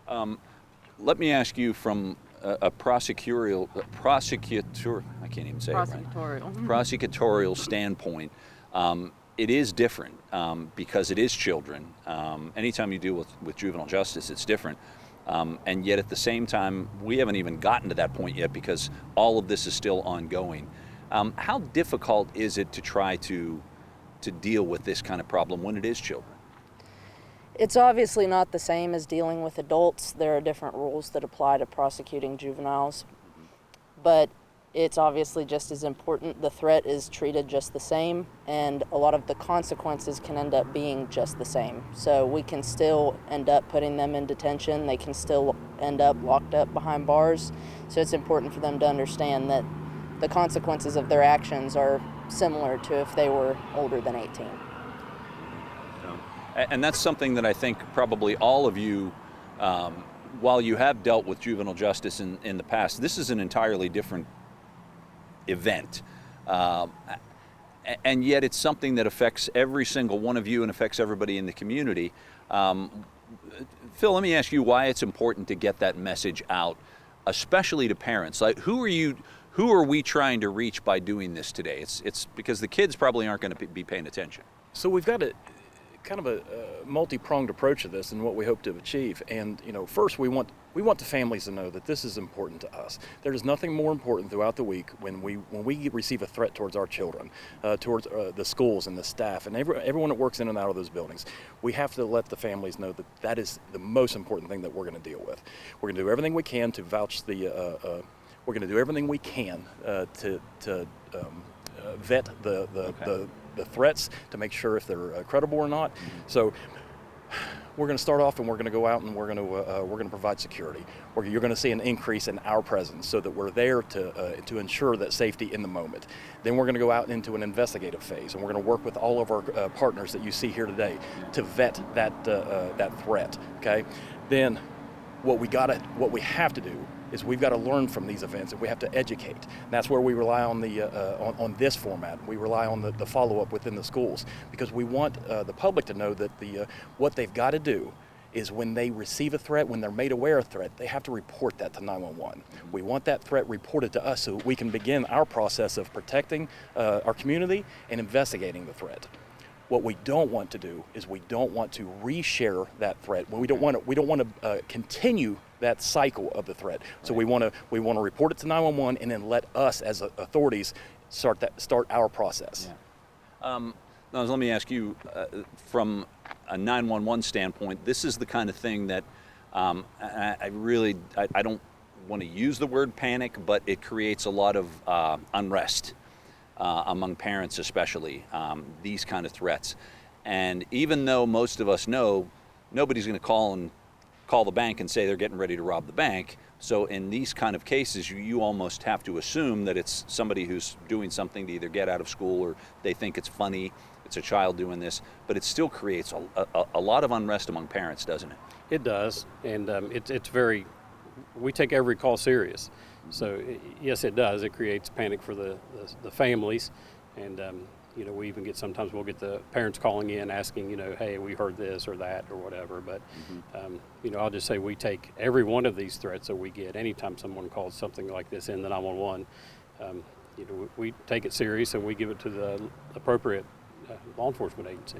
Um, Let me ask you from a prosecutor, I can't even say it right. Prosecutorial standpoint, it is different because it is children. Anytime you deal with juvenile justice, it's different. And yet at the same time, we haven't even gotten to that point yet because all of this is still ongoing. How difficult is it to try to deal with this kind of problem when it is children? It's obviously not the same as dealing with adults. There are different rules that apply to prosecuting juveniles, but it's obviously just as important. The threat is treated just the same, and a lot of the consequences can end up being just the same. So we can still end up putting them in detention. They can still end up locked up behind bars. So it's important for them to understand that the consequences of their actions are similar to if they were older than 18. And that's something that I think probably all of you, while you have dealt with juvenile justice in the past, this is an entirely different event. And yet it's something that affects every single one of you and affects everybody in the community. Phil, let me ask you why it's important to get that message out, especially to parents. Like, who are we trying to reach by doing this today? It's because the kids probably aren't going to be paying attention. So we've got kind of a multi-pronged approach to this and what we hope to achieve. And first we want the families to know that this is important to us. There is nothing more important throughout the week when we receive a threat towards our children, towards the schools and the staff and everyone that works in and out of those buildings. We have to let the families know that that is the most important thing that we're going to deal with. We're going to do everything we can to vouch we're going to do everything we can to vet the threats to make sure if they're credible or not. So we're going to start off and we're going to go out and we're going to provide security. You're going to see an increase in our presence so that we're there to ensure that safety in the moment. Then we're going to go out into an investigative phase and we're going to work with all of our partners that you see here today to vet that threat. Okay. Then what we have to do is we've got to learn from these events and we have to educate. And that's where we rely on on this format. We rely on the follow-up within the schools because we want the public to know that what they've got to do is when they receive a threat, when they're made aware of a threat, they have to report that to 911. We want that threat reported to us so we can begin our process of protecting our community and investigating the threat. What we don't want to do is we don't want to reshare that threat. We don't want to continue that cycle of the threat. So we want to report it to 911 and then let us as authorities start our process. Yeah. Now let me ask you, from a 911 standpoint, this is the kind of thing that I don't want to use the word panic, but it creates a lot of unrest. Among parents especially, these kind of threats. And even though most of us know nobody's going to call the bank and say they're getting ready to rob the bank, so in these kind of cases you almost have to assume that it's somebody who's doing something to either get out of school or they think it's funny, it's a child doing this, but it still creates a lot of unrest among parents, doesn't it? It does, and we take every call serious. So yes, it does. It creates panic for the families, and we even sometimes we'll get the parents calling in asking, hey, we heard this or that or whatever. But I'll just say we take every one of these threats that we get. Anytime someone calls something like this in the 911, we take it serious and we give it to the appropriate law enforcement agency.